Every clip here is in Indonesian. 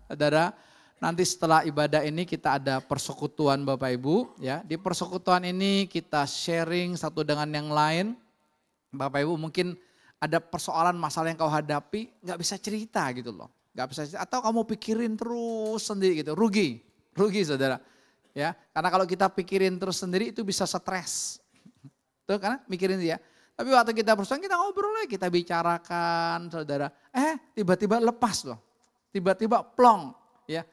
Saudara, nanti setelah ibadah ini kita ada persekutuan Bapak Ibu. Ya, di persekutuan ini kita sharing satu dengan yang lain. Bapak Ibu mungkin ada persoalan masalah yang kau hadapi, nggak bisa cerita gitu loh. Nggak bisa cerita, atau kamu pikirin terus sendiri gitu, rugi saudara. Ya, karena kalau kita pikirin terus sendiri itu bisa stres. Tuh karena mikirin dia. Tapi waktu kita bersama kita ngobrol lagi, kita bicarakan saudara. Tiba-tiba lepas loh. Tiba-tiba plong. Ya,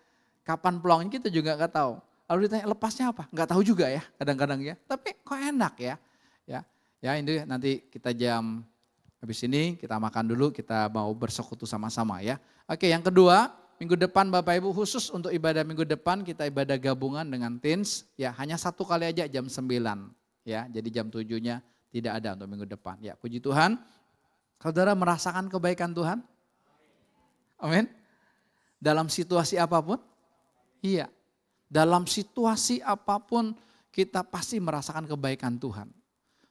kapan plongnya kita juga nggak tahu. Lalu ditanya lepasnya apa? Nggak tahu juga ya kadang-kadang ya. Tapi kok enak ya. Ya ini nanti kita jam habis ini kita makan dulu, kita mau bersekutu sama-sama ya. Oke, yang kedua, minggu depan Bapak Ibu khusus untuk ibadah minggu depan kita ibadah gabungan dengan teens. Ya, hanya satu kali aja jam 9. Ya, jadi jam 7-nya tidak ada untuk minggu depan. Ya, puji Tuhan. Saudara merasakan kebaikan Tuhan? Amin. Dalam situasi apapun? Iya. Dalam situasi apapun kita pasti merasakan kebaikan Tuhan.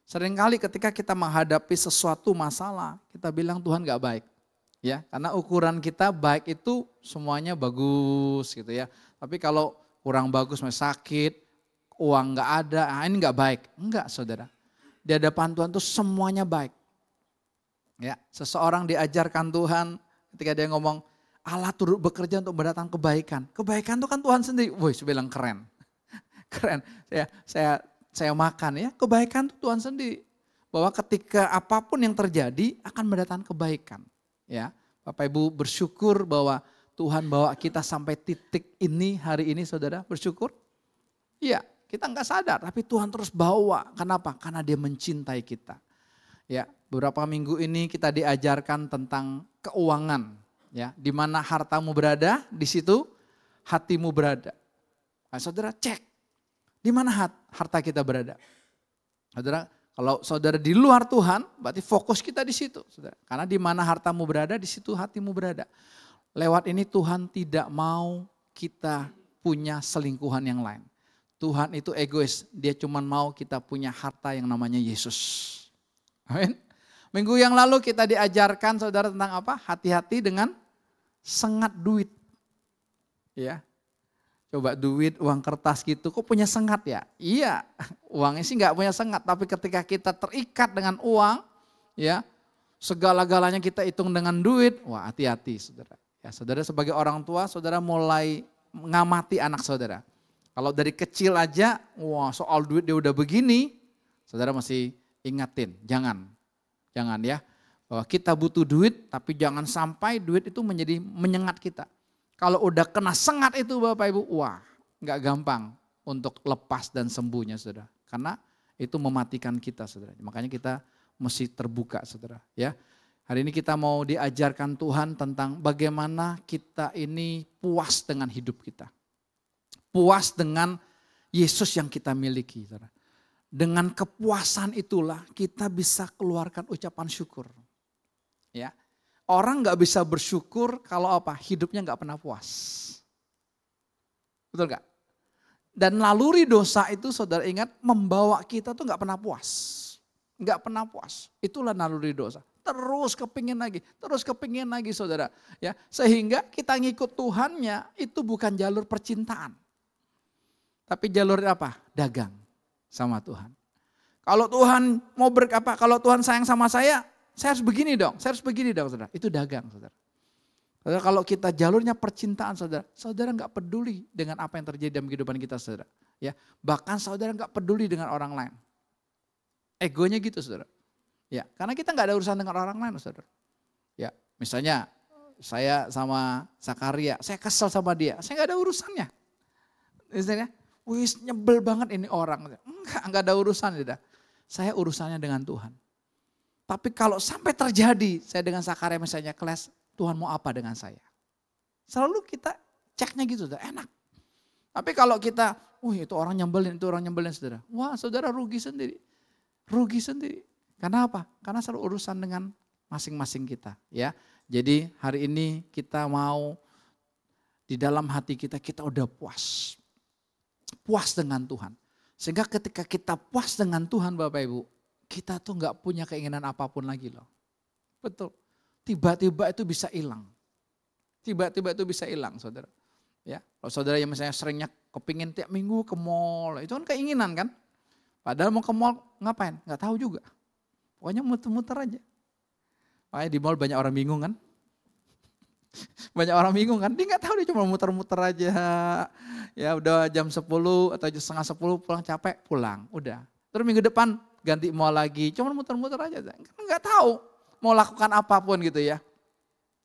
Seringkali ketika kita menghadapi sesuatu masalah, kita bilang Tuhan gak baik. Ya, karena ukuran kita baik itu semuanya bagus gitu ya. Tapi kalau kurang bagus, misalnya sakit, uang gak ada, ini gak baik. Enggak saudara. Di hadapan Tuhan itu semuanya baik. Ya, seseorang diajarkan Tuhan ketika dia ngomong, Allah turut bekerja untuk mendatangkan kebaikan. Kebaikan itu kan Tuhan sendiri. Wih, saya bilang keren. Keren. Saya makan ya, kebaikan itu Tuhan sendiri. Bahwa ketika apapun yang terjadi akan mendatangkan kebaikan. Ya, Bapak Ibu bersyukur bahwa Tuhan bawa kita sampai titik ini hari ini saudara, bersyukur? Iya, kita enggak sadar tapi Tuhan terus bawa. Kenapa? Karena dia mencintai kita. Ya, beberapa minggu ini kita diajarkan tentang keuangan. Ya, di mana hartamu berada, di situ hatimu berada. Nah, saudara cek, di mana harta kita berada. Saudara, kalau saudara di luar Tuhan, berarti fokus kita di situ. Saudara. Karena di mana hartamu berada, di situ hatimu berada. Lewat ini Tuhan tidak mau kita punya selingkuhan yang lain. Tuhan itu egois, dia cuma mau kita punya harta yang namanya Yesus. Amin. Minggu yang lalu kita diajarkan saudara tentang apa? Hati-hati dengan sengat duit. Ya. Coba duit, uang kertas gitu, kok punya sengat ya? Iya, uangnya sih nggak punya sengat, tapi ketika kita terikat dengan uang, ya segala-galanya kita hitung dengan duit, wah hati-hati saudara. Ya, saudara sebagai orang tua, saudara mulai mengamati anak saudara. Kalau dari kecil aja, wah soal duit dia udah begini, saudara masih ingatin, jangan ya. Bahwa kita butuh duit, tapi jangan sampai duit itu menjadi menyengat kita. Kalau udah kena sengat itu Bapak Ibu, wah gak gampang untuk lepas dan sembuhnya saudara. Karena itu mematikan kita saudara. Makanya kita mesti terbuka saudara. Ya, hari ini kita mau diajarkan Tuhan tentang bagaimana kita ini puas dengan hidup kita. Puas dengan Yesus yang kita miliki saudara. Dengan kepuasan itulah kita bisa keluarkan ucapan syukur. Ya. Orang gak bisa bersyukur kalau apa? Hidupnya gak pernah puas. Betul gak? Dan naluri dosa itu saudara ingat membawa kita tuh gak pernah puas. Gak pernah puas. Itulah naluri dosa. Terus kepingin lagi saudara. Ya, sehingga kita ngikut Tuhannya itu bukan jalur percintaan. Tapi jalur apa? Dagang sama Tuhan. Kalau Tuhan mau kalau Tuhan sayang sama saya harus begini dong, saudara. Itu dagang, saudara. Saudara, kalau kita jalurnya percintaan, saudara nggak peduli dengan apa yang terjadi dalam kehidupan kita, saudara. Ya, bahkan saudara nggak peduli dengan orang lain. Egonya gitu, saudara. Ya, karena kita nggak ada urusan dengan orang lain, saudara. Ya, misalnya saya sama Zakaria, saya kesel sama dia, saya nggak ada urusannya. Misalnya, wis nyebel banget ini orang. Enggak ada urusan, saudara. Saya urusannya dengan Tuhan. Tapi kalau sampai terjadi, saya dengan Zakaria misalnya kelas, Tuhan mau apa dengan saya? Selalu kita ceknya gitu, saudara, enak. Tapi kalau kita, itu orang nyembelin, saudara. Wah, saudara rugi sendiri. Karena apa? Karena selalu urusan dengan masing-masing kita. Ya, jadi hari ini kita mau di dalam hati kita udah puas. Puas dengan Tuhan. Sehingga ketika kita puas dengan Tuhan Bapak Ibu, kita tuh gak punya keinginan apapun lagi loh. Betul. Tiba-tiba itu bisa hilang. Tiba-tiba itu bisa hilang saudara. Ya, kalau saudara yang misalnya seringnya kepingin tiap minggu ke mall, itu kan keinginan kan. Padahal mau ke mall ngapain? Nggak tahu juga. Pokoknya muter-muter aja. Makanya di mall banyak orang bingung kan. Banyak orang bingung kan, dia nggak tahu, dia cuma muter-muter aja. Ya udah jam 10 atau jam setengah 10 pulang capek, pulang. Udah. Terus minggu depan ganti mall lagi, cuma muter-muter aja. Nggak tahu mau lakukan apapun gitu ya.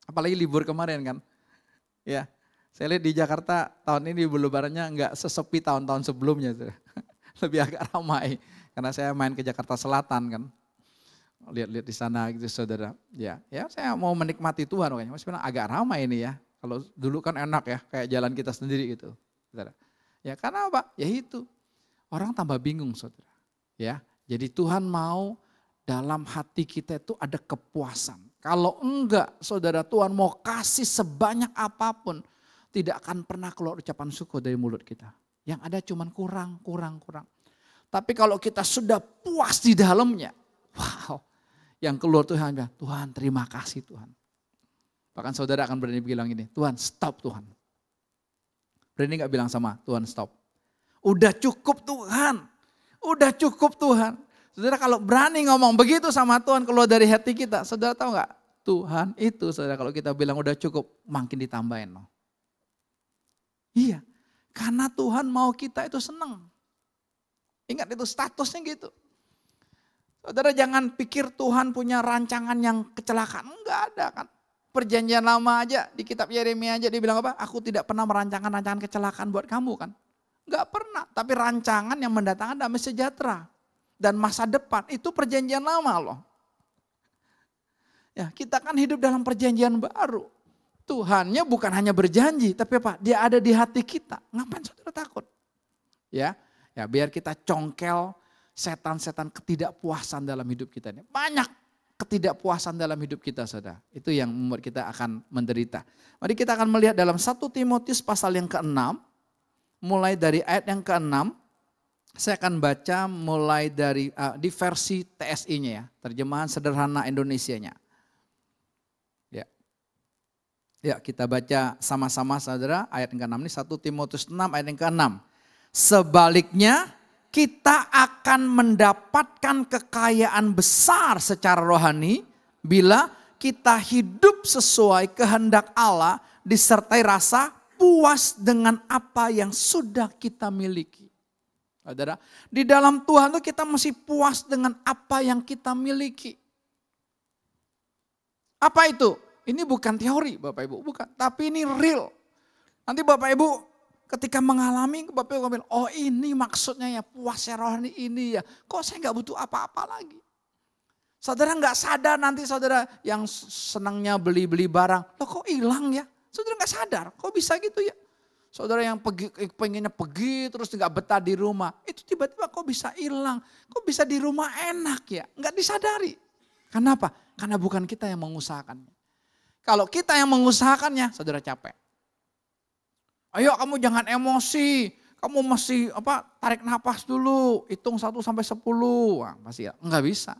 Apalagi libur kemarin kan. Ya, saya lihat di Jakarta tahun ini lebarannya nggak sesepi tahun-tahun sebelumnya. Lebih agak ramai. Karena saya main ke Jakarta Selatan kan. Lihat-lihat di sana gitu saudara. Ya saya mau menikmati Tuhan makanya. Mas bilang agak ramai ini ya. Kalau dulu kan enak ya, kayak jalan kita sendiri gitu. Saudara. Ya karena apa? Ya itu. Orang tambah bingung saudara. Ya, jadi Tuhan mau dalam hati kita itu ada kepuasan. Kalau enggak, saudara, Tuhan mau kasih sebanyak apapun, tidak akan pernah keluar ucapan syukur dari mulut kita. Yang ada cuman kurang. Tapi kalau kita sudah puas di dalamnya, wow, yang keluar Tuhan, Tuhan terima kasih Tuhan. Bahkan saudara akan berani bilang ini, Tuhan stop Tuhan. Berani gak bilang sama Tuhan stop. Udah cukup Tuhan, udah cukup Tuhan. Saudara kalau berani ngomong begitu sama Tuhan keluar dari hati kita, saudara tahu gak? Tuhan itu saudara kalau kita bilang udah cukup, makin ditambahin loh. Iya, karena Tuhan mau kita itu senang. Ingat itu statusnya gitu. Saudara jangan pikir Tuhan punya rancangan yang kecelakaan, enggak ada kan. Perjanjian lama aja di kitab Yeremia aja dia bilang apa? Aku tidak pernah merancangkan rancangan kecelakaan buat kamu kan. Enggak pernah, tapi rancangan yang mendatangkan damai sejahtera. Dan masa depan, itu perjanjian lama loh. Ya, kita kan hidup dalam perjanjian baru. Tuhannya bukan hanya berjanji, tapi apa? Dia ada di hati kita. Ngapain saudara takut? Ya biar kita congkel setan-setan ketidakpuasan dalam hidup kita ini. Banyak ketidakpuasan dalam hidup kita saudara. Itu yang membuat kita akan menderita. Mari kita akan melihat dalam 1 Timotius pasal yang ke-6. Mulai dari ayat yang ke-6. Saya akan baca mulai dari di versi TSI-nya ya, terjemahan sederhana Indonesianya. Ya, kita baca sama-sama saudara, ayat yang ke-6 ini 1 Timotius 6 ayat yang ke-6. Sebaliknya kita akan mendapatkan kekayaan besar secara rohani bila kita hidup sesuai kehendak Allah disertai rasa puas dengan apa yang sudah kita miliki. Saudara, di dalam Tuhan itu kita mesti puas dengan apa yang kita miliki. Apa itu? Ini bukan teori Bapak Ibu, bukan. Tapi ini real. Nanti Bapak Ibu ketika mengalami, Bapak Ibu bilang, oh ini maksudnya ya puasnya rohani ini ya. Kok saya gak butuh apa-apa lagi. Saudara gak sadar nanti saudara yang senangnya beli-beli barang. Loh kok hilang ya? Saudara gak sadar, kok bisa gitu ya? Saudara yang pengennya pergi terus nggak betah di rumah. Itu tiba-tiba kok bisa hilang. Kok bisa di rumah enak ya. Nggak disadari. Kenapa? Karena bukan kita yang mengusahakannya. Kalau kita yang mengusahakannya, saudara capek. Ayo kamu jangan emosi. Kamu masih tarik nafas dulu. Hitung 1 sampai 10. Wah, pasti ya. Nggak bisa.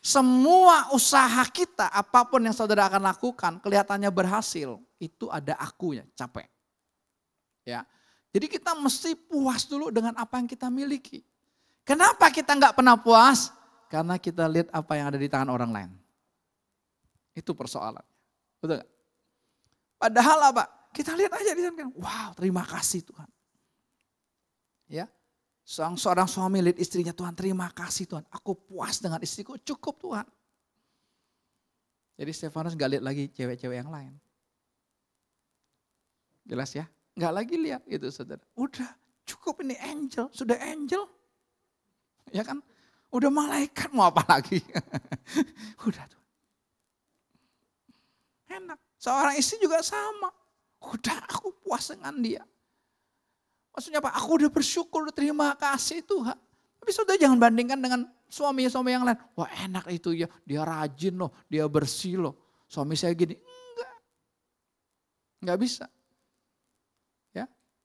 Semua usaha kita, apapun yang saudara akan lakukan, kelihatannya berhasil. Itu ada akunya, capek. Ya, jadi kita mesti puas dulu dengan apa yang kita miliki. Kenapa kita nggak pernah puas? Karena kita lihat apa yang ada di tangan orang lain. Itu persoalan. Betul gak? Padahal apa? Kita lihat aja di sana. Wow, terima kasih Tuhan. Ya, seorang suami lihat istrinya, Tuhan terima kasih Tuhan. Aku puas dengan istriku, cukup Tuhan. Jadi Stefanus nggak lihat lagi cewek-cewek yang lain. Jelas ya? Nggak lagi lihat gitu saudara. Udah cukup ini angel, sudah angel. Ya kan? Udah malaikat mau apa lagi? Udah tuh. Enak. Seorang istri juga sama. Udah aku puas dengan dia. Maksudnya apa? Aku udah bersyukur, udah terima kasih Tuhan. Tapi saudara jangan bandingkan dengan suami-suami yang lain. Wah enak itu ya, dia rajin loh, dia bersih loh. Suami saya gini. Enggak bisa.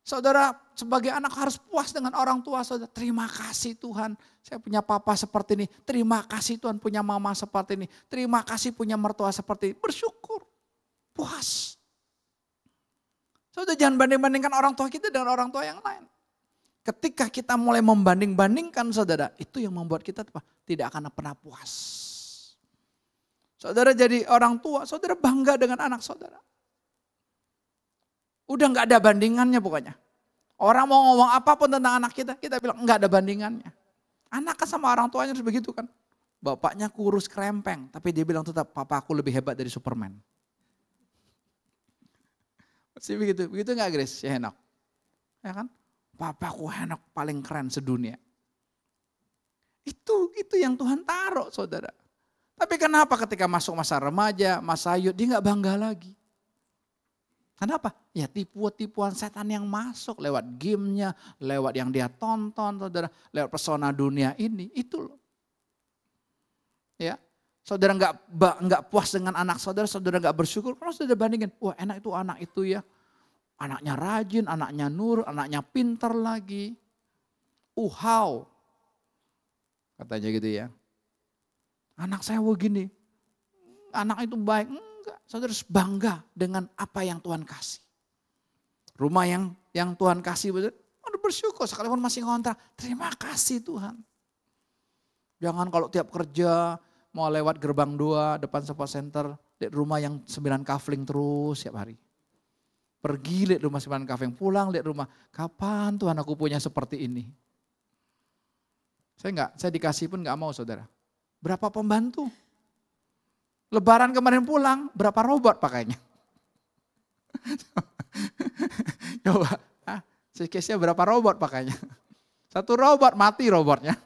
Saudara sebagai anak harus puas dengan orang tua saudara. Terima kasih Tuhan saya punya papa seperti ini. Terima kasih Tuhan punya mama seperti ini. Terima kasih punya mertua seperti ini. Bersyukur. Puas. Saudara jangan banding-bandingkan orang tua kita dengan orang tua yang lain. Ketika kita mulai membanding-bandingkan saudara, itu yang membuat kita tidak akan pernah puas. Saudara jadi orang tua, saudara bangga dengan anak saudara. Udah gak ada bandingannya pokoknya. Orang mau ngomong apapun tentang anak kita bilang gak ada bandingannya. Anak kan sama orang tuanya harus begitu kan. Bapaknya kurus krempeng, tapi dia bilang tetap papa aku lebih hebat dari Superman. Masih begitu gak Grace? Ya Henok. Ya kan? Papaku Henok paling keren sedunia. Itu yang Tuhan taruh saudara. Tapi kenapa ketika masuk masa remaja, masa youth, dia gak bangga lagi. Kenapa? Ya tipuan setan yang masuk lewat gamenya, lewat yang dia tonton saudara, lewat pesona dunia ini, itu loh. Ya, saudara nggak puas dengan anak saudara, saudara nggak bersyukur, kalau saudara bandingin, wah enak itu anak itu ya, anaknya rajin, anaknya nur, anaknya pintar lagi, how, katanya gitu ya. Anak saya begini, anak itu baik, enggak, saudara harus bangga dengan apa yang Tuhan kasih. Rumah yang Tuhan kasih, saudara bersyukur sekalipun masih ngontrak, terima kasih Tuhan. Jangan kalau tiap kerja mau lewat gerbang 2 depan support center, lihat rumah yang 9 kafling terus tiap hari. Pergi lihat rumah 9 kafling, pulang lihat rumah. Kapan Tuhan aku punya seperti ini? Saya dikasih pun gak mau saudara. Berapa pembantu? Lebaran kemarin pulang, berapa robot pakainya? Coba, case-nya berapa robot pakainya? 1 robot, mati robotnya.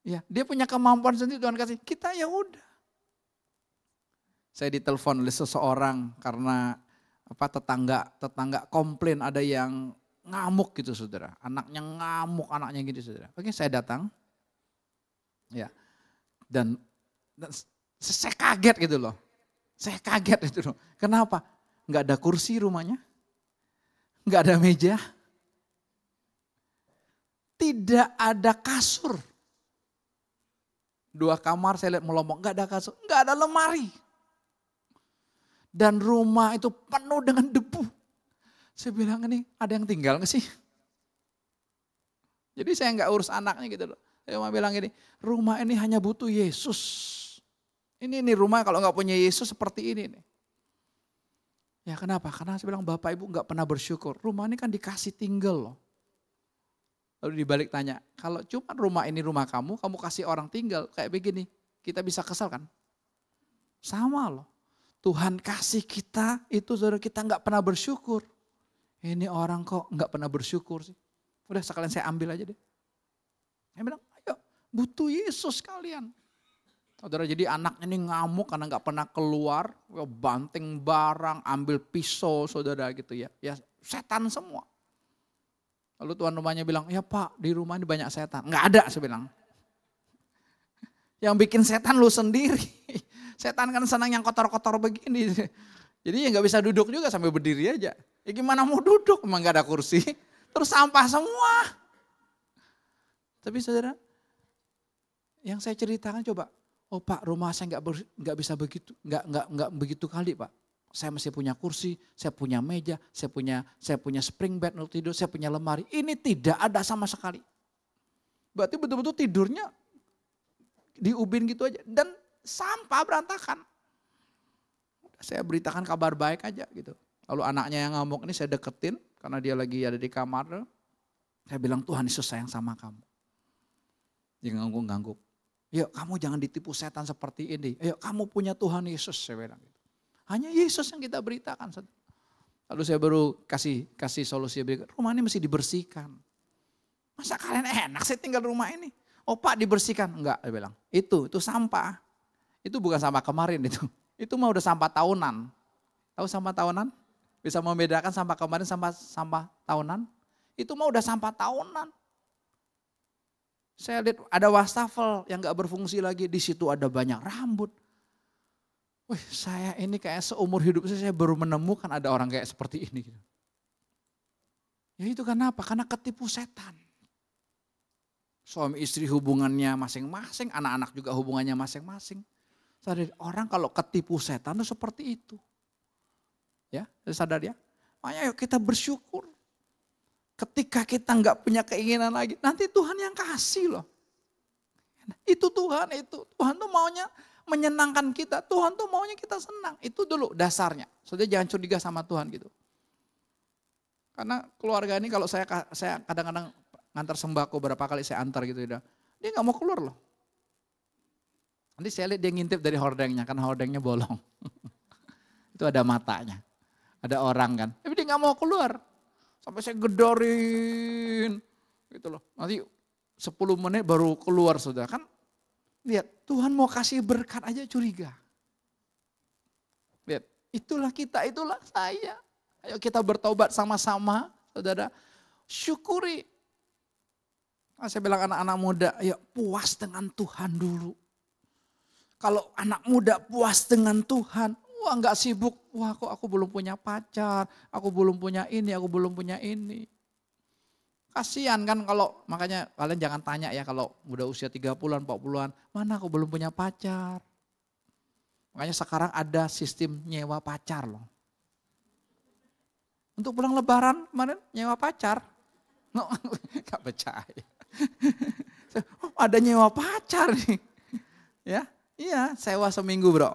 Ya, dia punya kemampuan sendiri Tuhan kasih. Kita ya udah. Saya ditelepon oleh seseorang karena tetangga komplain ada yang ngamuk gitu saudara. Anaknya ngamuk, anaknya gitu saudara. Oke, saya datang. Ya. Dan saya kaget gitu loh. Saya kaget itu loh. Kenapa? Enggak ada kursi rumahnya. Enggak ada meja. Tidak ada kasur. 2 kamar saya lihat melompok, enggak ada kasur, enggak ada lemari. Dan rumah itu penuh dengan debu. Saya bilang ini ada yang tinggal gak sih? Jadi saya enggak urus anaknya gitu loh. Saya cuma bilang gini, rumah ini hanya butuh Yesus. Ini rumah kalau enggak punya Yesus seperti ini nih. Ya kenapa? Karena saya bilang Bapak Ibu enggak pernah bersyukur. Rumah ini kan dikasih tinggal loh. Lalu dibalik tanya, kalau cuma rumah ini rumah kamu kasih orang tinggal kayak begini, kita bisa kesal kan? Sama loh, Tuhan kasih kita itu saudara kita nggak pernah bersyukur. Ini orang kok nggak pernah bersyukur sih. Udah sekalian saya ambil aja deh. Saya bilang, ayo butuh Yesus kalian. Saudara jadi anaknya ini ngamuk karena nggak pernah keluar, banting barang, ambil pisau saudara gitu ya. Ya setan semua. Lalu tuan rumahnya bilang, ya Pak di rumah ini banyak setan. Enggak ada saya bilang. Yang bikin setan lu sendiri. Setan kan senang yang kotor-kotor begini. Jadi ya gak bisa duduk juga sambil berdiri aja. Ya gimana mau duduk, emang gak ada kursi. Terus sampah semua. Tapi saudara, yang saya ceritakan coba. Oh Pak rumah saya gak bisa begitu, gak begitu kali Pak. Saya masih punya kursi, saya punya meja, saya punya spring bed untuk tidur, saya punya lemari. Ini tidak ada sama sekali. Berarti betul-betul tidurnya di ubin gitu aja. Dan sampah berantakan. Saya beritakan kabar baik aja gitu. Lalu anaknya yang ngamuk ini saya deketin karena dia lagi ada di kamar. Saya bilang Tuhan Yesus sayang sama kamu. Dia ngangguk-ngangguk. Yuk kamu jangan ditipu setan seperti ini. Ayo kamu punya Tuhan Yesus saya bilang gitu. Hanya Yesus yang kita beritakan. Lalu saya baru kasih solusi berikut. Rumah ini mesti dibersihkan. Masa kalian enak sih tinggal di rumah ini? Oh Pak dibersihkan. Enggak, dia bilang. Itu sampah. Itu bukan sampah kemarin itu. Itu mah udah sampah tahunan. Tahu sampah tahunan? Bisa membedakan sampah kemarin sama sampah tahunan? Itu mah udah sampah tahunan. Saya lihat ada wastafel yang enggak berfungsi lagi. Di situ ada banyak rambut. Wih, saya ini kayak seumur hidup saya baru menemukan ada orang kayak seperti ini. Ya itu kenapa? Karena ketipu setan. Suami istri hubungannya masing-masing, anak-anak juga hubungannya masing-masing. Orang kalau ketipu setan itu seperti itu. Ya, sadar ya. Makanya yuk kita bersyukur. Ketika kita nggak punya keinginan lagi, nanti Tuhan yang kasih loh. Itu Tuhan itu. Tuhan tuh maunya menyenangkan kita. Tuhan tuh maunya kita senang. Itu dulu dasarnya. Saudara jangan curiga sama Tuhan gitu. Karena keluarga ini kalau saya kadang-kadang ngantar sembako berapa kali saya antar gitu ya. Dia nggak mau keluar loh. Nanti saya lihat dia ngintip dari hordengnya karena hordengnya bolong. Itu ada matanya. Ada orang kan. Tapi dia nggak mau keluar. Sampai saya gedorin. Gitu loh. Nanti 10 menit baru keluar saudara. Kan lihat Tuhan mau kasih berkat aja curiga. Lihat itulah kita, itulah saya. Ayo kita bertobat sama-sama saudara. Syukuri. Nah, saya bilang anak-anak muda, ayo puas dengan Tuhan dulu. Kalau anak muda puas dengan Tuhan, wah nggak sibuk, wah kok aku belum punya pacar, aku belum punya ini, aku belum punya ini. Kasihan kan kalau, makanya kalian jangan tanya ya kalau udah usia 30-an, 40-an, mana aku belum punya pacar. Makanya sekarang ada sistem nyewa pacar loh. Untuk pulang lebaran kemarin nyewa pacar. No, gak percaya. Oh, ada nyewa pacar nih. Ya, iya sewa seminggu bro.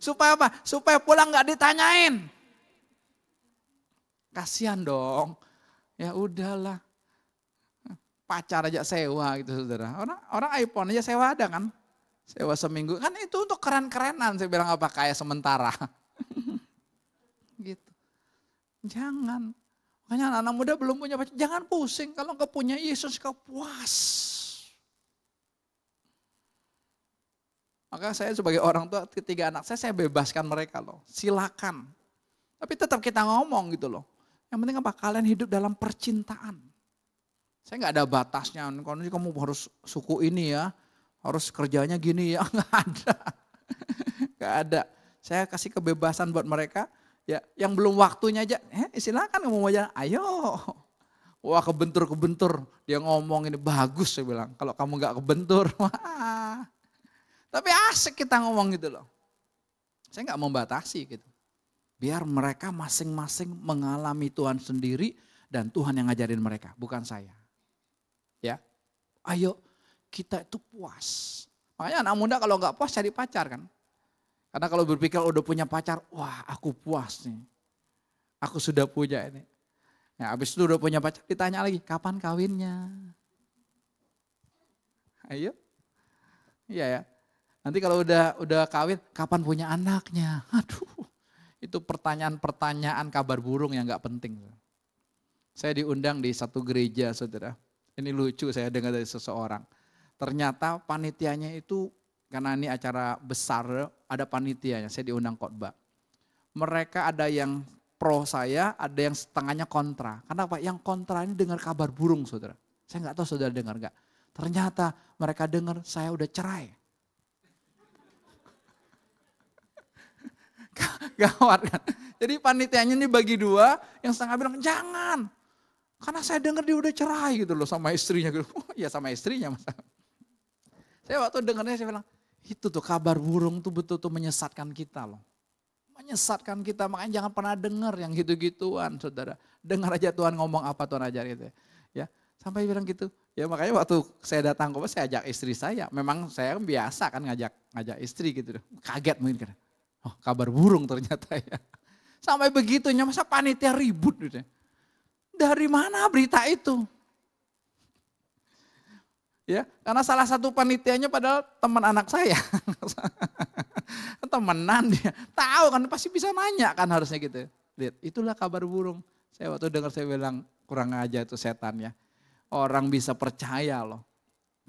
Supaya apa? Supaya pulang gak ditanyain. Kasihan dong. Ya udahlah. Pacar aja sewa gitu saudara. Orang iPhone aja sewa ada kan. Sewa seminggu. Kan itu untuk keren-kerenan saya bilang apa kayak sementara. Gitu. Jangan. Makanya anak muda belum punya pacar. Jangan pusing kalau enggak punya Yesus kau puas. Maka saya sebagai orang tua ketiga anak saya bebaskan mereka loh. Silakan. Tapi tetap kita ngomong gitu loh. Yang penting apa? Kalian hidup dalam percintaan. Saya nggak ada batasnya. Kalau kamu harus suku ini ya. Harus kerjanya gini ya. Nggak ada. Nggak ada. Saya kasih kebebasan buat mereka. Ya, yang belum waktunya aja, silakan kamu mau jalan, ayo. Wah kebentur. Dia ngomong ini bagus saya bilang. Kalau kamu gak kebentur, wah. Tapi asik kita ngomong gitu loh. Saya gak membatasi gitu. Biar mereka masing-masing mengalami Tuhan sendiri dan Tuhan yang ngajarin mereka, bukan saya. Ya, ayo kita itu puas. Makanya anak muda kalau gak puas cari pacar kan. Karena kalau berpikir udah punya pacar, wah aku puas nih. Aku sudah punya ini. Ya, habis itu udah punya pacar, ditanya lagi, kapan kawinnya? Ayo. Iya ya. Nanti kalau udah kawin, kapan punya anaknya? Aduh, itu pertanyaan-pertanyaan kabar burung yang gak penting. Saya diundang di satu gereja saudara. Ini lucu saya dengar dari seseorang. Ternyata panitianya itu, karena ini acara besar, ada panitianya, saya diundang khotbah. Mereka ada yang pro saya, ada yang setengahnya kontra. Kenapa? Yang kontra ini dengar kabar burung saudara. Saya nggak tahu saudara dengar nggak. Ternyata mereka dengar saya udah cerai. Gawat kan. Jadi panitianya ini bagi dua, yang setengah bilang jangan. Karena saya dengar dia udah cerai gitu loh sama istrinya. Oh, ya sama istrinya. Saya waktu dengarnya saya bilang, itu tuh kabar burung tuh betul-betul menyesatkan kita loh. Menyesatkan kita, makanya jangan pernah dengar yang gitu-gituan saudara. Dengar aja Tuhan ngomong apa Tuhan ajar gitu ya. Sampai bilang gitu. Ya makanya waktu saya datang ke saya ajak istri saya. Memang saya biasa kan ngajak istri gitu. Kaget mungkin kan. Oh kabar burung ternyata ya. Sampai begitunya masa panitia ribut gitu. Dari mana berita itu? Ya, karena salah satu panitianya padahal teman anak saya. Temenan dia. Tahu kan pasti bisa nanya kan harusnya gitu. Lihat, itulah kabar burung. Saya waktu dengar saya bilang kurang aja itu setan ya. Orang bisa percaya loh.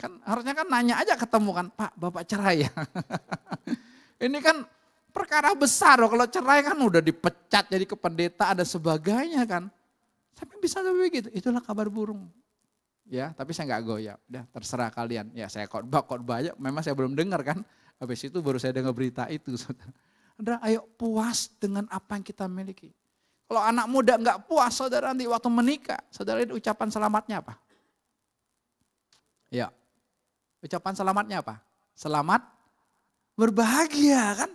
Kan harusnya kan nanya aja ketemu kan, Pak Bapak cerai ya. Ini kan perkara besar loh, kalau cerai kan udah dipecat jadi kependeta ada sebagainya kan. Sampai bisa begitu, itulah kabar burung. Ya, tapi saya nggak goyah. Udah terserah kalian. Ya, saya khotbah aja. Memang saya belum dengar kan. Habis itu baru saya dengar berita itu. Saudara. Udah, ayo puas dengan apa yang kita miliki. Kalau anak muda nggak puas, saudara nanti waktu menikah, saudara ini ucapan selamatnya apa? Ya, ucapan selamatnya apa? Selamat berbahagia kan?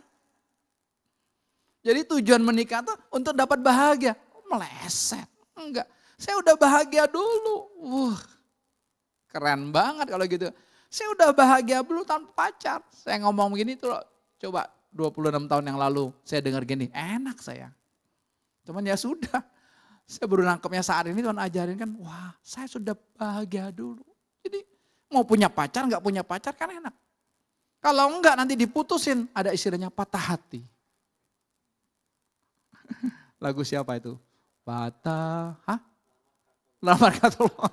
Jadi tujuan menikah tuh untuk dapat bahagia. Meleset. Enggak. Saya udah bahagia dulu. Keren banget kalau gitu. Saya udah bahagia dulu tanpa pacar. Saya ngomong begini tuh coba 26 tahun yang lalu saya dengar gini. Enak saya. Cuman ya sudah. Saya baru nangkepnya saat ini Tuhan ajarin kan. Wah saya sudah bahagia dulu. Jadi mau punya pacar gak punya pacar kan enak. Kalau enggak nanti diputusin. Ada istilahnya patah hati. Lagu siapa itu? Lamar Katullah.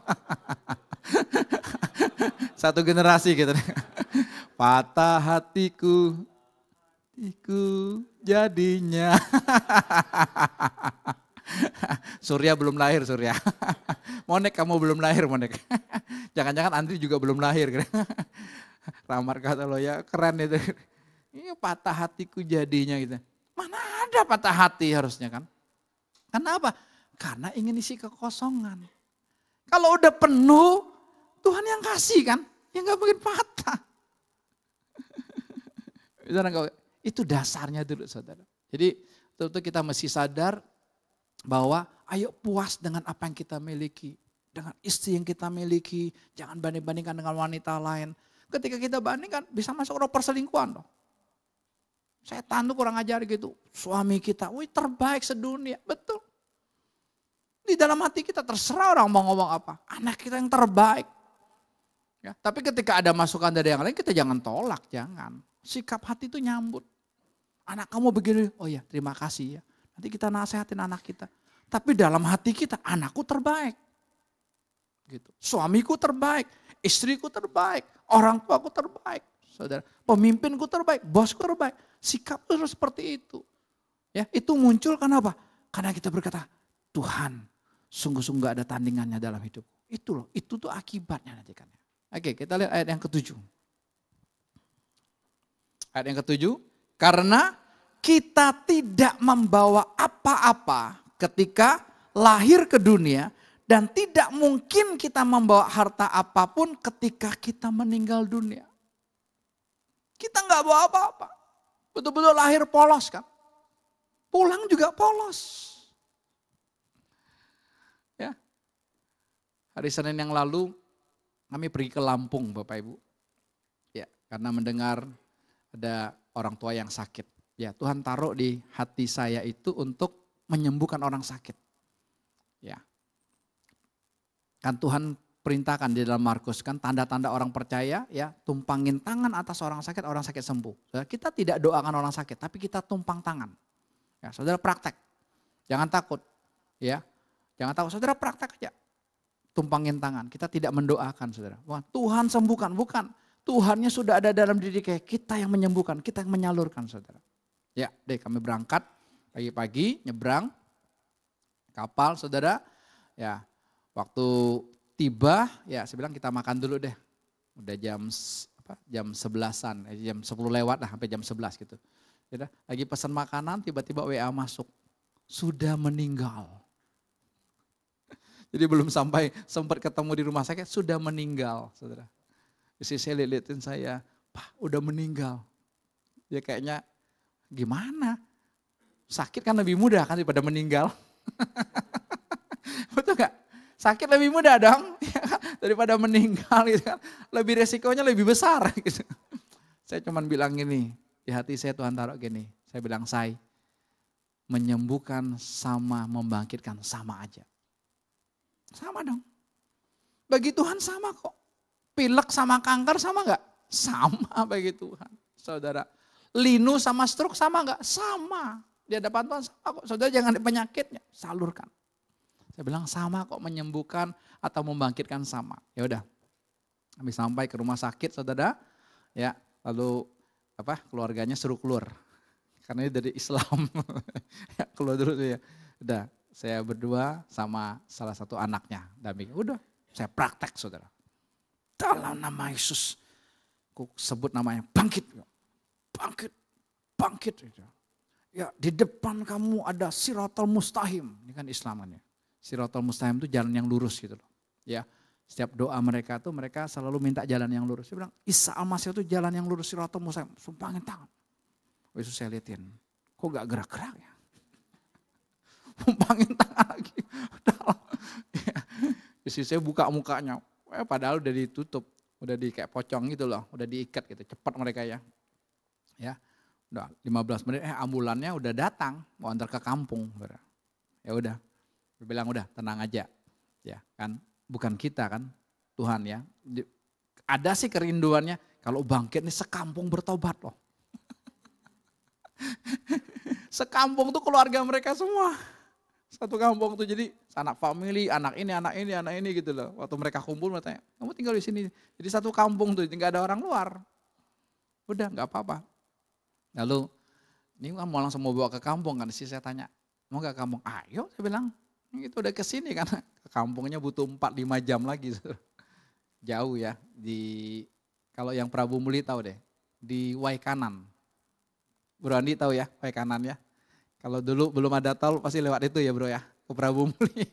Satu generasi gitu. Patah hatiku, jadinya. Surya belum lahir, Surya. Monek kamu belum lahir, Monek. Jangan-jangan Andri juga belum lahir. Lamar Katullah ya keren itu. Ini patah hatiku jadinya gitu. Mana ada patah hati harusnya kan? Kenapa? Karena ingin isi kekosongan. Kalau udah penuh, Tuhan yang kasih kan. Ya gak mungkin patah. Itu dasarnya dulu saudara. Jadi tentu kita mesti sadar bahwa ayo puas dengan apa yang kita miliki. Dengan istri yang kita miliki. Jangan banding-bandingkan dengan wanita lain. Ketika kita bandingkan bisa masuk roh perselingkuhan loh. Setan tuh kurang ajar gitu. Suami kita, wih terbaik sedunia. Betul. Di dalam hati kita terserah orang mau ngomong apa. Anak kita yang terbaik. Ya, tapi ketika ada masukan dari yang lain kita jangan tolak. Jangan. Sikap hati itu nyambut. Anak kamu begini, oh ya terima kasih ya. Nanti kita nasihatin anak kita. Tapi dalam hati kita, anakku terbaik. Gitu. Suamiku terbaik. Istriku terbaik. Orang tuaku terbaik. Saudara, pemimpinku terbaik. Bosku terbaik. Sikap terus seperti itu. Ya, itu muncul karena apa? Karena kita berkata, Tuhan, sungguh-sungguh ada tandingannya dalam hidup. Itu loh, itu tuh akibatnya nanti kan. Oke, kita lihat ayat yang ke-7. Ayat yang ke-7, karena kita tidak membawa apa-apa ketika lahir ke dunia dan tidak mungkin kita membawa harta apapun ketika kita meninggal dunia. Kita nggak bawa apa-apa. Betul-betul lahir polos kan. Pulang juga polos. Ya. Hari Senin yang lalu kami pergi ke Lampung Bapak Ibu. Ya, karena mendengar ada orang tua yang sakit. Ya, Tuhan taruh di hati saya itu untuk menyembuhkan orang sakit. Ya. Kan Tuhan perintahkan di dalam Markus kan tanda-tanda orang percaya ya tumpangin tangan atas orang sakit sembuh. Kita tidak doakan orang sakit tapi kita tumpang tangan. Ya, saudara praktek. Jangan takut. Ya. Jangan takut saudara praktek aja. Tumpangin tangan. Kita tidak mendoakan saudara. Wah, Tuhan sembuhkan, bukan. Tuhannya sudah ada dalam diri kita yang menyembuhkan, kita yang menyalurkan saudara. Ya, deh kami berangkat pagi-pagi nyebrang kapal saudara. Ya, waktu tiba, ya saya bilang kita makan dulu deh. Udah jam 11-an, jam 10 lewat lah sampai jam 11 gitu. Ya, lagi pesan makanan tiba-tiba WA masuk. Sudah meninggal. Jadi belum sampai sempat ketemu di rumah sakit, sudah meninggal saudara. Istri saya liatin saya, Pak udah meninggal. Ya kayaknya gimana? Sakit kan lebih mudah kan daripada meninggal. Betul gak? Sakit lebih mudah dong daripada meninggal gitu kan. Lebih resikonya lebih besar gitu. Saya cuman bilang gini, di hati saya Tuhan taruh gini. Saya bilang menyembuhkan sama membangkitkan sama aja. Sama dong. Bagi Tuhan sama kok. Pilek sama kanker sama gak? Sama bagi Tuhan. Saudara, linu sama stroke sama gak? Sama. Di hadapan Tuhan sama kok. Saudara jangan penyakitnya, salurkan. Saya bilang sama kok menyembuhkan atau membangkitkan sama. Ya udah. Kami sampai ke rumah sakit saudara. Ya, lalu keluarganya suruh keluar. Karena ini dari Islam. Ya, keluar dulu ya. Udah, saya berdua sama salah satu anaknya. Udah, saya praktek saudara. Dalam nama Yesus, aku sebut namanya bangkit. Bangkit. Ya, di depan kamu ada Siratal Mustaqim. Ini kan Islamannya. Siratal Mustaqim itu jalan yang lurus gitu loh. Ya, setiap doa mereka tuh mereka selalu minta jalan yang lurus. Dia bilang, Isa Al-Masih itu jalan yang lurus Siratal Mustaqim. Sumpangin tangan. Yesus saya liatin, kok gak gerak-gerak ya? Pumpangin tangan lagi. Istri saya buka mukanya, padahal udah ditutup, udah di kayak pocong gitu loh, udah diikat gitu, cepat mereka ya. Ya, udah 15 menit, ambulannya udah datang, mau antar ke kampung. Ya udah, dia bilang udah tenang aja, ya kan, bukan kita kan, Tuhan ya. Ada sih kerinduannya, kalau bangkit nih sekampung bertobat loh. Sekampung tuh keluarga mereka semua. Satu kampung tuh jadi anak family, anak ini gitu loh. Waktu mereka kumpul mereka tanya, kamu tinggal di sini. Jadi satu kampung tuh, nggak ada orang luar. Udah nggak apa-apa. Lalu ini mau langsung mau bawa ke kampung kan, saya tanya, mau nggak kampung? Ayo saya bilang, itu udah kesini karena ke kampungnya butuh 4-5 jam lagi. Jauh ya, kalau yang Prabu Muli tahu deh, di Waikanan. Bro Andi tahu ya, Waikanan ya. Kalau dulu belum ada tol pasti lewat itu ya bro ya, ke Prabu Muli.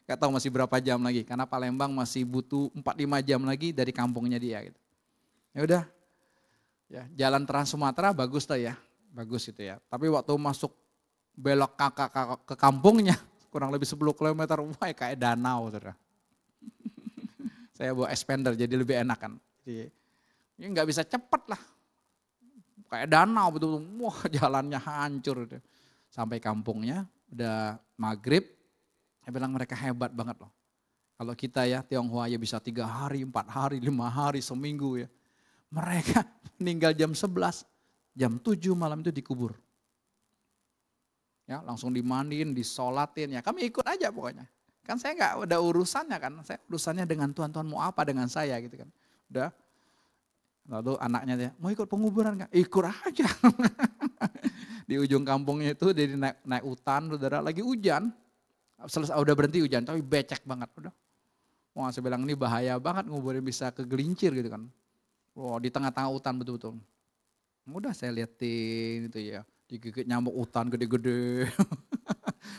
Gak tahu masih berapa jam lagi, karena Palembang masih butuh 4-5 jam lagi dari kampungnya dia gitu. Ya udah, ya jalan Trans Sumatera bagus tuh ya, bagus itu ya. Tapi waktu masuk belok ke kampungnya, kurang lebih 10 km, wah kayak danau. Saudara. Saya bawa expander jadi lebih enak kan. Jadi ini nggak bisa cepet lah. Kayak danau betul-betul, wah jalannya hancur. Sampai kampungnya, udah maghrib, saya bilang mereka hebat banget loh. Kalau kita ya Tionghoa ya bisa 3 hari, 4 hari, 5 hari, seminggu ya. Mereka meninggal jam 11, jam 7 malam itu dikubur. Ya langsung dimandiin, disolatin ya, kami ikut aja pokoknya. Kan saya nggak ada urusannya kan, saya urusannya dengan Tuhan, Tuhan mau apa dengan saya gitu kan. Udah. Lalu anaknya dia, mau ikut penguburan nggak? Ikut aja. Di ujung kampungnya itu dia naik hutan, saudara, lagi hujan. Selesai udah berhenti hujan, tapi becek banget udah. Wah saya bilang ini bahaya banget nguburin bisa kegelincir gitu kan. Wah di tengah-tengah hutan betul-betul. Udah saya liatin itu ya, digigit nyamuk hutan gede-gede.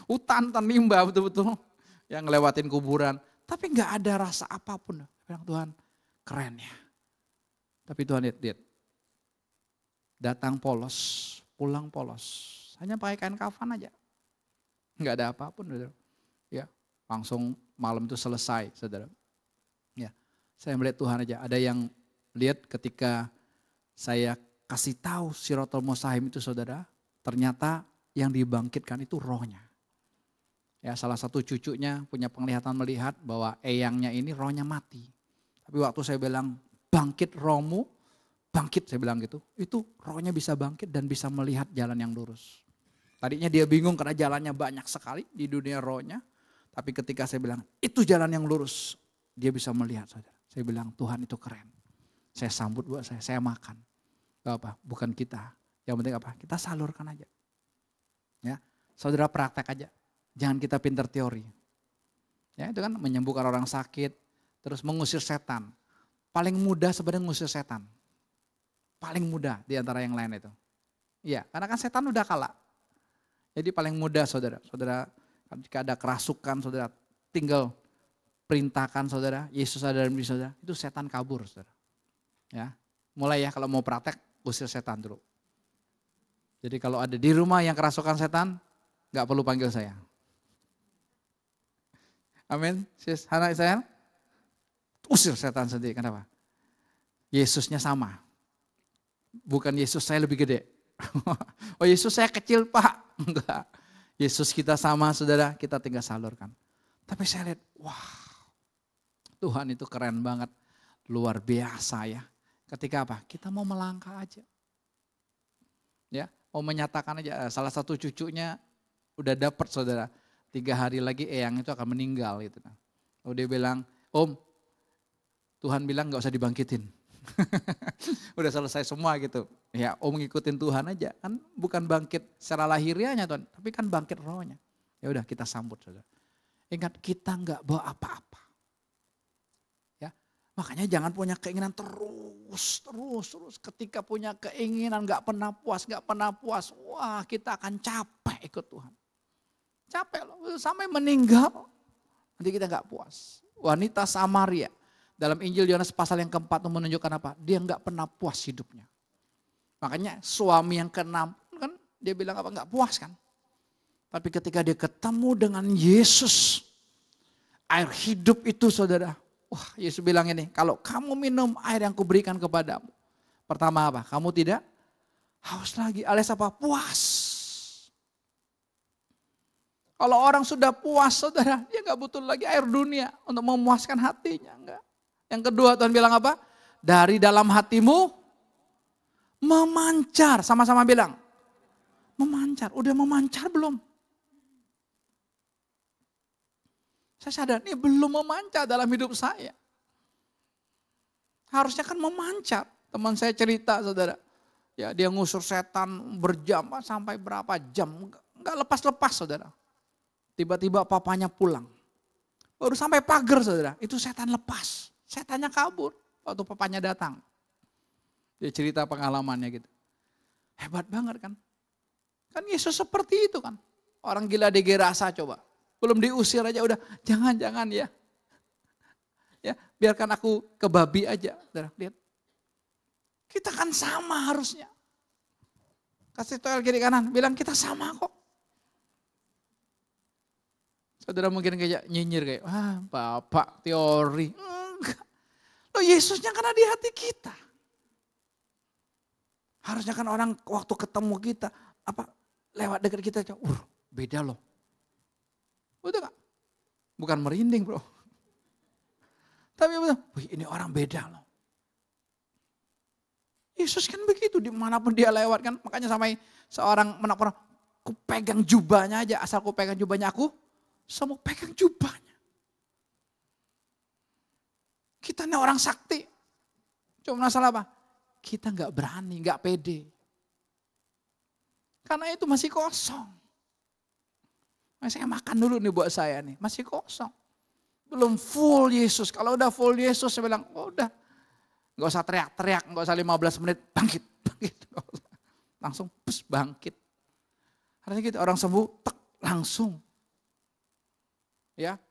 Hutan limbah betul-betul. Yang ngelewatin kuburan. Tapi nggak ada rasa apapun. Saya bilang Tuhan keren ya. Tapi Tuhan lihat, datang polos, pulang polos. Hanya pakai kain kafan aja. Enggak ada apapun. Saudara. Ya, langsung malam itu selesai, saudara. Ya, saya melihat Tuhan aja. Ada yang lihat ketika saya kasih tahu Siratul Mustaqim itu saudara, ternyata yang dibangkitkan itu rohnya. Ya, salah satu cucunya punya penglihatan melihat bahwa eyangnya ini rohnya mati. Tapi waktu saya bilang, bangkit rohmu, bangkit saya bilang gitu. Itu rohnya bisa bangkit dan bisa melihat jalan yang lurus. Tadinya dia bingung karena jalannya banyak sekali di dunia rohnya. Tapi ketika saya bilang itu jalan yang lurus, dia bisa melihat saudara. Saya bilang Tuhan itu keren. Saya sambut buat saya makan. Gak apa, bukan kita. Yang penting apa? Kita salurkan aja. Ya, saudara praktek aja. Jangan kita pintar teori. Ya itu kan menyembuhkan orang sakit, terus mengusir setan. Paling mudah sebenarnya ngusir setan. Paling mudah di antara yang lain itu. Iya, karena kan setan udah kalah. Jadi paling mudah saudara. Saudara jika ada kerasukan saudara tinggal perintahkan saudara, Yesus ada dalam diri saudara, itu setan kabur saudara. Ya, mulai ya kalau mau praktek usir setan dulu. Jadi kalau ada di rumah yang kerasukan setan, nggak perlu panggil saya. Amin. Sis, anak saya. Usir setan sendiri, kenapa? Yesusnya sama. Bukan Yesus saya lebih gede. Oh Yesus saya kecil pak. Enggak. Yesus kita sama saudara, kita tinggal salurkan. Tapi saya lihat, wah Tuhan itu keren banget. Luar biasa ya. Ketika apa? Kita mau melangkah aja. Ya, mau menyatakan aja. Salah satu cucunya udah dapat saudara. 3 hari lagi eyang itu akan meninggal gitu. Oh dia bilang, Om, Tuhan bilang gak usah dibangkitin. Udah selesai semua gitu. Ya om ngikutin Tuhan aja. Kan bukan bangkit secara lahiriahnya Tuhan. Tapi kan bangkit rohnya. Ya udah kita sambut saudara. Ingat kita gak bawa apa-apa. Ya, makanya jangan punya keinginan terus. Ketika punya keinginan gak pernah puas. Wah kita akan capek ikut Tuhan. Capek loh. Sampai meninggal. Nanti kita gak puas. Wanita Samaria. Dalam Injil Yohanes pasal yang keempat itu menunjukkan apa? Dia nggak pernah puas hidupnya. Makanya suami yang ke-6 kan dia bilang apa? Enggak puas kan? Tapi ketika dia ketemu dengan Yesus, air hidup itu saudara. Wah, Yesus bilang ini, kalau kamu minum air yang kuberikan kepadamu. Pertama apa? Kamu tidak haus lagi, alias apa? Puas. Kalau orang sudah puas saudara, dia gak butuh lagi air dunia untuk memuaskan hatinya. Enggak. Yang kedua Tuhan bilang apa? Dari dalam hatimu memancar. Sama-sama bilang. Memancar. Udah memancar belum? Saya sadar, ini belum memancar dalam hidup saya. Harusnya kan memancar. Teman saya cerita saudara. Ya, dia ngusur setan berjam sampai berapa jam. Enggak lepas-lepas saudara. Tiba-tiba papanya pulang. Baru sampai pagar saudara, itu setan lepas. Setannya kabur waktu papanya datang. Dia cerita pengalamannya gitu. Hebat banget kan. Kan Yesus seperti itu kan. Orang gila di Gerasa coba. Belum diusir aja udah, jangan ya. Ya, biarkan aku ke babi aja. Saudara, lihat. Kita kan sama harusnya. Kasih toel kiri kanan, bilang kita sama kok. Saudara mungkin kayak nyinyir kayak, Bapak teori. Enggak. Loh Yesusnya kan ada di hati kita. Harusnya kan orang waktu ketemu kita, lewat dekat kita, beda loh. Betul gak? Bukan merinding bro. Tapi betul, wih ini orang beda loh. Yesus kan begitu, dimanapun dia lewat kan. Makanya sampai seorang menapor, aku pegang jubahnya aja, asal aku pegang jubahnya aku, semua pegang jubahnya. Kita ini orang sakti. Cuma masalah apa? Kita gak berani, gak pede. Karena itu masih kosong. Saya makan dulu nih buat saya nih, masih kosong. Belum full Yesus. Kalau udah full Yesus saya bilang, udah. Gak usah teriak-teriak, gak usah 15 menit, bangkit. Langsung bangkit. Harusnya gitu, orang sembuh, langsung. Ya,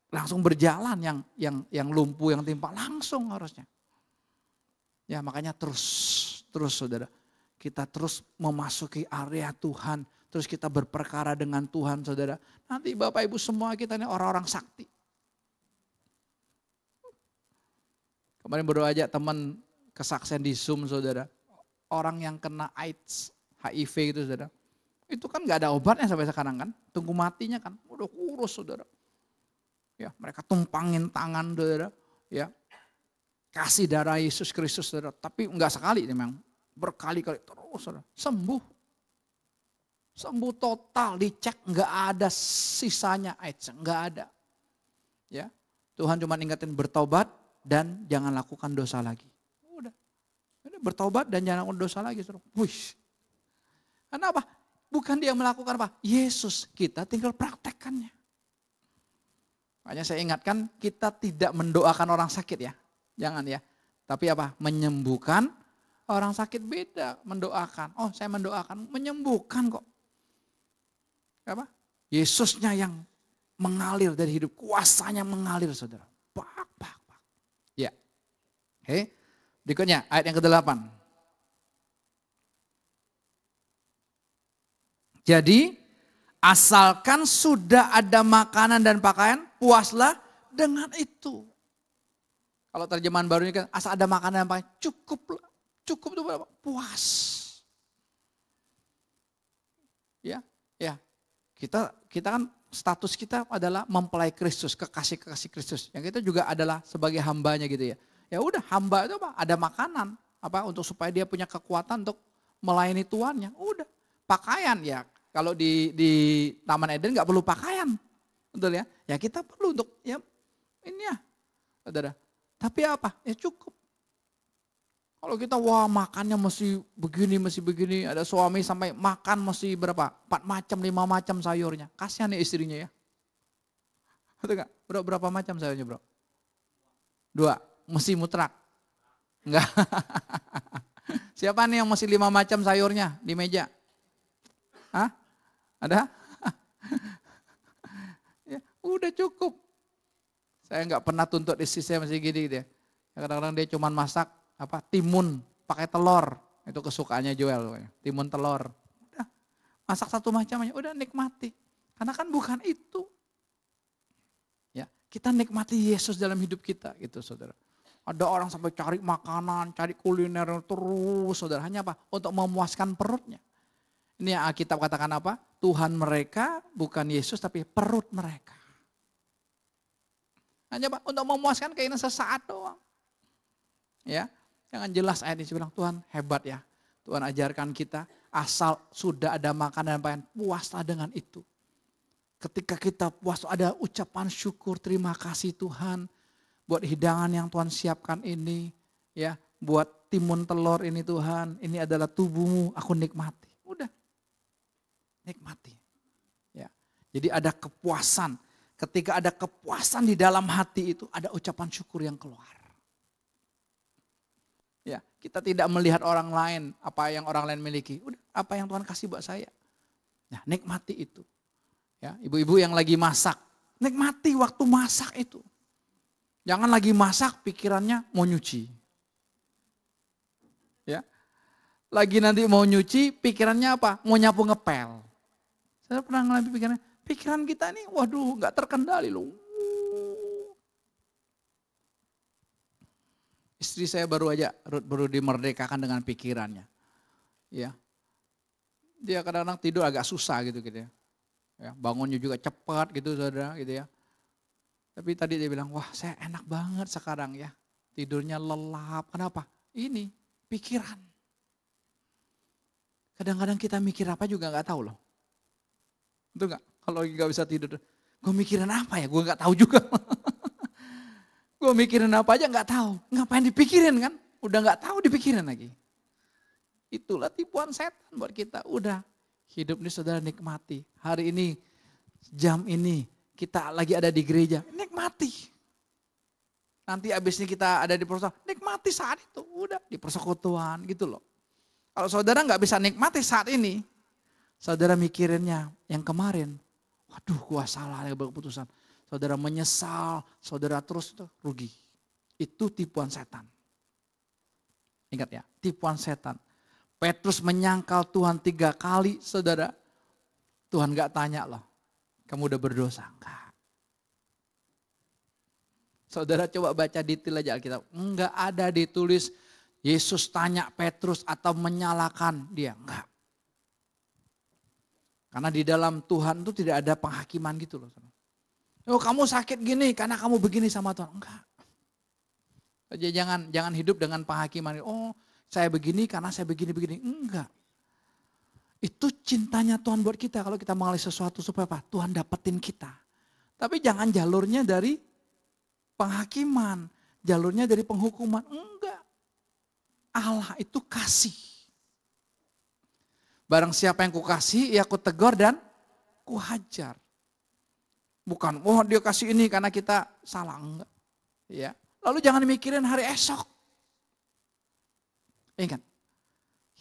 langsung berjalan yang lumpuh, yang timpa, langsung harusnya. Ya makanya terus saudara. Kita terus memasuki area Tuhan. Terus kita berperkara dengan Tuhan saudara. Nanti Bapak Ibu semua kita ini orang-orang sakti. Kemarin baru aja teman kesaksian di Zoom saudara. Orang yang kena AIDS, HIV itu saudara. Itu kan gak ada obatnya sampai sekarang kan. Tunggu matinya kan. Udah kurus saudara. Ya, mereka tumpangin tangan saudara. Ya, kasih darah Yesus Kristus saudara. Tapi enggak sekali memang. Berkali-kali terus saudara. Sembuh. Sembuh total, dicek enggak ada sisanya AIDS. Enggak ada. Ya, Tuhan cuma ingetin bertobat dan jangan lakukan dosa lagi. Udah. Bertobat dan jangan lakukan dosa lagi. Wih. Karena apa? Bukan dia melakukan apa? Yesus, kita tinggal praktekkannya. Makanya saya ingatkan kita tidak mendoakan orang sakit ya. Jangan ya. Tapi apa? Menyembuhkan orang sakit beda. Mendoakan. Oh saya mendoakan. Menyembuhkan kok. Apa? Yesusnya yang mengalir dari hidup. Kuasanya mengalir saudara. Ya. Oke. Berikutnya ayat yang ke-8. Jadi asalkan sudah ada makanan dan pakaian, puaslah dengan itu. Kalau terjemahan barunya kan asal ada makanan dan pakaian, cukup itu berapa? Puas. Ya. Kita kan status kita adalah mempelai Kristus, kekasih-kekasih Kristus. Yang kita juga adalah sebagai hambanya gitu ya. Ya udah hamba itu apa? Ada makanan untuk supaya dia punya kekuatan untuk melayani tuannya. Udah. Pakaian ya. Kalau di Taman Eden nggak perlu pakaian, betul ya? Ya kita perlu untuk ya ini ya, saudara. Tapi apa? Ya cukup. Kalau kita makannya masih begini, ada suami sampai makan masih berapa? 4 macam, 5 macam sayurnya. Kasihan nih istrinya ya. Betul nggak? Berapa macam sayurnya bro? 2, mesti mutrak. Enggak. Siapa nih yang masih 5 macam sayurnya di meja? Hah? Ada? Ya, udah cukup. Saya nggak pernah tuntut istri saya masih gini gitu ya. Kadang-kadang dia cuman masak timun pakai telur. Itu kesukaannya Joel. Timun telur. Udah. masak satu macam aja, udah nikmati. Karena kan bukan itu. Ya, kita nikmati Yesus dalam hidup kita gitu saudara. Ada orang sampai cari makanan, cari kuliner terus saudara. Hanya apa? Untuk memuaskan perutnya. Ini yang Alkitab katakan apa? Tuhan mereka bukan Yesus tapi perut mereka. Hanya apa? Untuk memuaskan keinginan sesaat doang. Ya, jangan jelas ayat ini bilang Tuhan hebat ya. Tuhan ajarkan kita asal sudah ada makanan dan pakaian, puaslah dengan itu. Ketika kita puas ada ucapan syukur, terima kasih Tuhan buat hidangan yang Tuhan siapkan ini, ya, buat timun telur ini Tuhan, ini adalah tubuhmu, aku nikmati. Udah, nikmati. Ya, jadi ada kepuasan. Ketika ada kepuasan di dalam hati itu, ada ucapan syukur yang keluar. Ya, kita tidak melihat orang lain, apa yang orang lain miliki. Udah, apa yang Tuhan kasih buat saya. Nah, nikmati itu. Ya, ibu-ibu yang lagi masak, nikmati waktu masak itu. Jangan lagi masak pikirannya mau nyuci. Ya. Lagi nanti mau nyuci pikirannya apa? Mau nyapu ngepel. Saya pernah ngalamin pikiran kita nih waduh gak terkendali loh. Istri saya baru dimerdekakan dengan pikirannya. Ya. Dia kadang-kadang tidur agak susah gitu ya. Ya, bangunnya juga cepat gitu saudara gitu ya. Tapi tadi dia bilang, wah saya enak banget sekarang ya. Tidurnya lelap. Kenapa? Ini pikiran. Kadang-kadang kita mikir apa juga gak tahu loh. Betul gak? Kalau lagi gak bisa tidur. Gue mikirin apa ya? Gue gak tahu juga. Gue mikirin apa aja gak tahu. Ngapain dipikirin kan? Udah gak tahu dipikirin lagi. Itulah tipuan setan buat kita. Udah hidup ini saudara nikmati. Hari ini, jam ini. Kita lagi ada di gereja, nikmati. Nanti abis ini kita ada di persekutuan, nikmati saat itu. Udah di persekutuan gitu loh. Kalau saudara gak bisa nikmati saat ini, saudara mikirinnya yang kemarin. Waduh gua salah ya keputusan. Saudara menyesal, saudara terus rugi. Itu tipuan setan. Ingat ya, tipuan setan. Petrus menyangkal Tuhan 3 kali, saudara. Tuhan gak tanya loh. Kamu udah berdosa? Enggak. Saudara coba baca detail aja Alkitab. Enggak ada ditulis Yesus tanya Petrus atau menyalahkan dia. Enggak. Karena di dalam Tuhan itu tidak ada penghakiman gitu loh. Oh kamu sakit gini karena kamu begini sama Tuhan. Enggak. Jadi jangan hidup dengan penghakiman. Oh saya begini karena saya begini-begini. Enggak. Itu cintanya Tuhan buat kita kalau kita mengalami sesuatu supaya apa? Tuhan dapetin kita. Tapi jangan jalurnya dari penghakiman, jalurnya dari penghukuman. Enggak. Allah itu kasih. Barang siapa yang kukasih, ya ku tegur dan ku hajar. Bukan, oh dia kasih ini karena kita salah. Enggak. Ya. Lalu jangan mikirin hari esok. Ingat,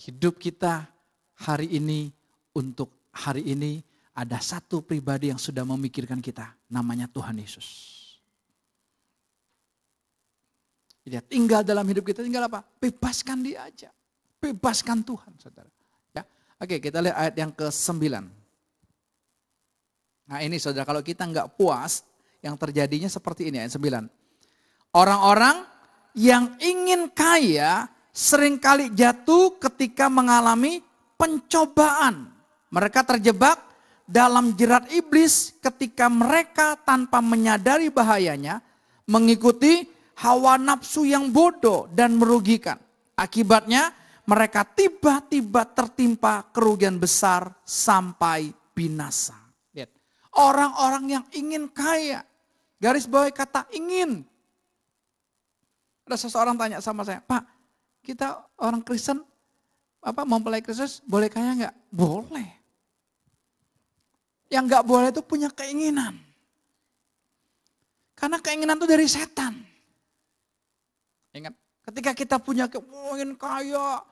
hidup kita hari ini, untuk hari ini ada satu pribadi yang sudah memikirkan kita. Namanya Tuhan Yesus. Dia tinggal dalam hidup kita, tinggal apa? Bebaskan dia aja. Bebaskan Tuhan saudara. Ya. Oke kita lihat ayat yang ke-9. Nah ini saudara kalau kita nggak puas, yang terjadinya seperti ini ayat 9. Orang-orang yang ingin kaya seringkali jatuh ketika mengalami pencobaan. Mereka terjebak dalam jerat iblis ketika mereka tanpa menyadari bahayanya mengikuti hawa nafsu yang bodoh dan merugikan. Akibatnya mereka tiba-tiba tertimpa kerugian besar sampai binasa. Lihat, orang-orang yang ingin kaya, garis bawah kata ingin. Ada seseorang tanya sama saya, Pak, kita orang Kristen mempelai Kristus boleh kaya enggak? Boleh. Yang enggak boleh itu punya keinginan. Karena keinginan itu dari setan. Ingat, ketika kita punya ingin kaya,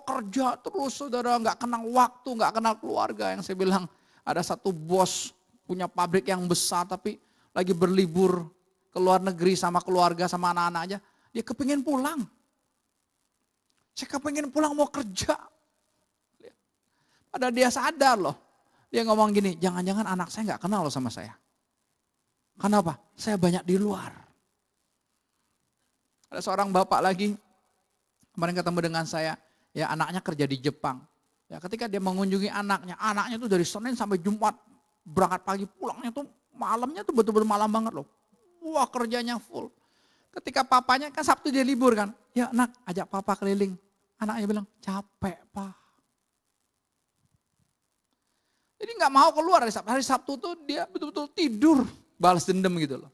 kerja terus saudara, enggak kenal waktu, enggak kenal keluarga. Yang saya bilang ada satu bos punya pabrik yang besar tapi lagi berlibur ke luar negeri sama keluarga sama anak-anak aja, dia kepingin pulang. Saya kepengen pulang mau kerja. Padahal dia sadar loh. Dia ngomong gini, jangan-jangan anak saya nggak kenal loh sama saya. Kenapa? Saya banyak di luar. Ada seorang bapak lagi, kemarin ketemu dengan saya, ya anaknya kerja di Jepang. Ya ketika dia mengunjungi anaknya tuh dari Senin sampai Jumat, berangkat pagi, pulangnya tuh malamnya tuh betul-betul malam banget loh. Wah kerjanya full. Ketika papanya, kan Sabtu dia libur kan. Ya nak, ajak papa keliling. Anaknya bilang, capek pak. Jadi nggak mau keluar hari Sabtu. Hari Sabtu tuh dia betul-betul tidur. Balas dendam gitu loh.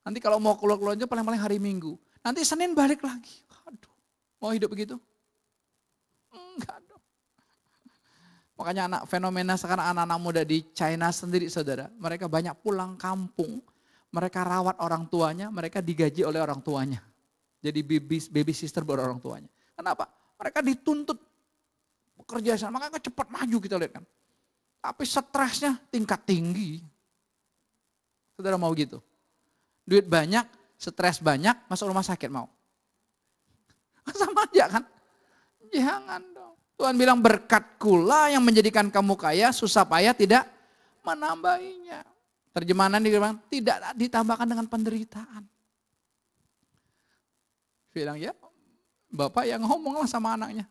Nanti kalau mau keluar-keluar aja paling-paling hari Minggu. Nanti Senin balik lagi. Aduh, mau hidup begitu? Enggak dong. Makanya fenomena sekarang anak-anak muda di China sendiri saudara. Mereka banyak pulang kampung. Mereka rawat orang tuanya, mereka digaji oleh orang tuanya. Jadi baby sister buat orang tuanya. Kenapa? Mereka dituntut bekerja sana, makanya cepat maju kita lihat kan. Tapi stresnya tingkat tinggi. Saudara mau gitu? Duit banyak, stres banyak, masuk rumah sakit mau? Sama aja kan? Jangan dong. Tuhan bilang berkatkulah yang menjadikan kamu kaya, susah payah tidak menambahinya. Terjemahan dibilang tidak ditambahkan dengan penderitaan. Bilang ya, bapak yang ngomong lah sama anaknya.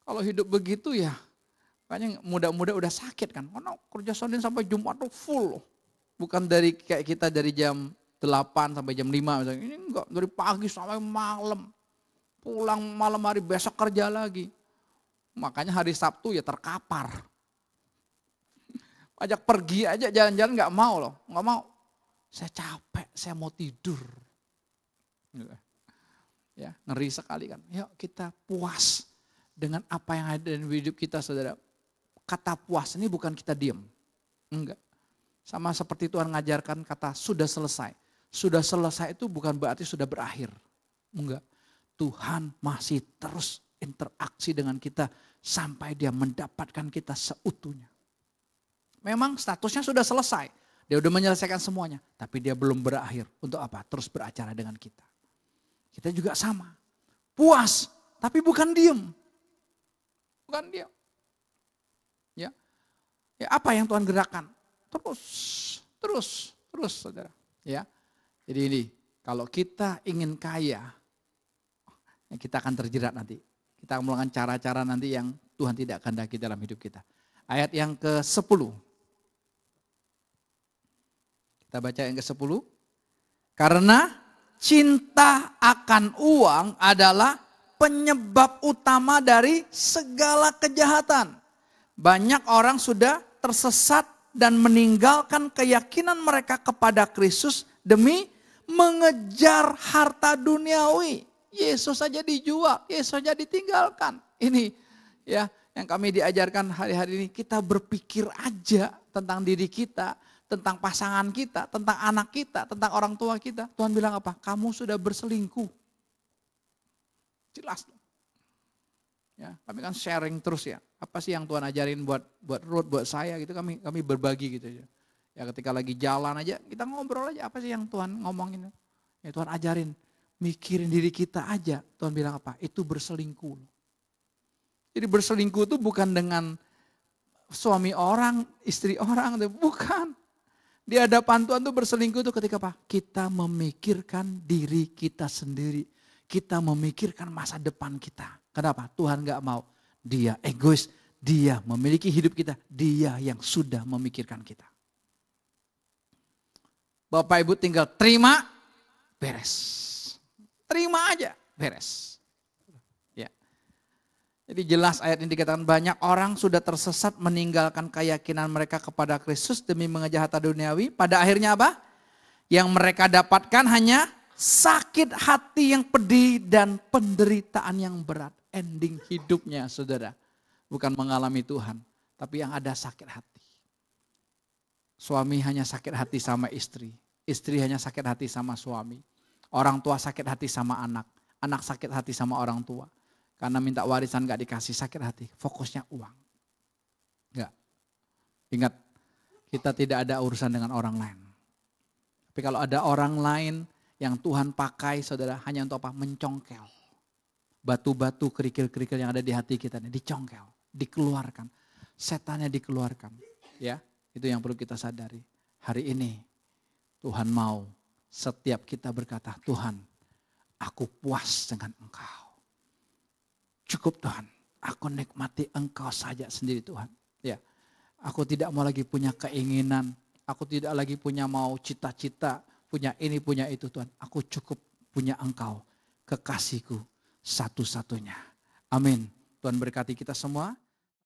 Kalau hidup begitu ya, makanya muda-muda udah sakit kan. Karena kerja Senin sampai Jumat tuh full. Bukan dari kayak kita dari jam 8 sampai jam 5 misalnya. Ini enggak, dari pagi sampai malam. Pulang malam hari besok kerja lagi. Makanya hari Sabtu ya terkapar. Ajak pergi aja jalan-jalan gak mau loh. Gak mau. Saya capek, saya mau tidur. Ya, ngeri sekali kan. Yuk kita puas dengan apa yang ada di hidup kita saudara. Kata puas ini bukan kita diam. Enggak. Sama seperti Tuhan ngajarkan kata sudah selesai. Sudah selesai itu bukan berarti sudah berakhir. Enggak. Tuhan masih terus interaksi dengan kita sampai dia mendapatkan kita seutuhnya. Memang statusnya sudah selesai. Dia udah menyelesaikan semuanya. Tapi dia belum berakhir. Untuk apa? Terus beracara dengan kita. Kita juga sama. Puas. Tapi bukan diem. Bukan diem. Ya. Ya apa yang Tuhan gerakkan? Terus saudara. Ya. Jadi ini, kalau kita ingin kaya, ya kita akan terjerat nanti. Kita akan melakukan cara-cara nanti yang Tuhan tidak kehendaki dalam hidup kita. Ayat yang ke-10. Kita baca yang ke-10. Karena cinta akan uang adalah penyebab utama dari segala kejahatan. Banyak orang sudah tersesat dan meninggalkan keyakinan mereka kepada Kristus demi mengejar harta duniawi. Yesus saja dijual, Yesus saja ditinggalkan. Ini ya yang kami diajarkan hari-hari ini, kita berpikir aja tentang diri kita, tentang pasangan kita, tentang anak kita, tentang orang tua kita. Tuhan bilang apa? Kamu sudah berselingkuh. Jelas. Ya, kami kan sharing terus ya. Apa sih yang Tuhan ajarin buat Ruth, buat saya gitu, kami berbagi gitu ya. Ya ketika lagi jalan aja kita ngobrol aja, apa sih yang Tuhan ngomongin. Ya Tuhan ajarin, mikirin diri kita aja. Tuhan bilang apa? Itu berselingkuh. Jadi berselingkuh itu bukan dengan suami orang, istri orang, bukan. Di hadapan Tuhan tuh berselingkuh itu ketika apa? Kita memikirkan diri kita sendiri. Kita memikirkan masa depan kita. Kenapa? Tuhan gak mau. Dia egois, dia memiliki hidup kita. Dia yang sudah memikirkan kita. Bapak Ibu tinggal terima, beres. Terima aja, beres. Ya. Jadi jelas ayat ini dikatakan banyak orang sudah tersesat meninggalkan keyakinan mereka kepada Kristus demi mengejar harta duniawi. Pada akhirnya apa? Yang mereka dapatkan hanya sakit hati yang pedih dan penderitaan yang berat. Ending hidupnya saudara. Bukan mengalami Tuhan. Tapi yang ada sakit hati. Suami hanya sakit hati sama istri. Istri hanya sakit hati sama suami. Orang tua sakit hati sama anak. Anak sakit hati sama orang tua. Karena minta warisan gak dikasih, sakit hati. Fokusnya uang. Enggak. Ingat, kita tidak ada urusan dengan orang lain. Tapi kalau ada orang lain yang Tuhan pakai saudara hanya untuk apa? Mencongkel. Batu-batu kerikil-kerikil yang ada di hati kita ini dicongkel. dikeluarkan. Setannya dikeluarkan. Ya, itu yang perlu kita sadari. Hari ini Tuhan mau setiap kita berkata, Tuhan, aku puas dengan Engkau. Cukup Tuhan, aku nikmati Engkau saja sendiri Tuhan. Ya, aku tidak mau lagi punya keinginan, aku tidak lagi punya mau cita-cita, punya ini, punya itu Tuhan. Aku cukup punya Engkau, kekasihku satu-satunya. Amin. Tuhan berkati kita semua.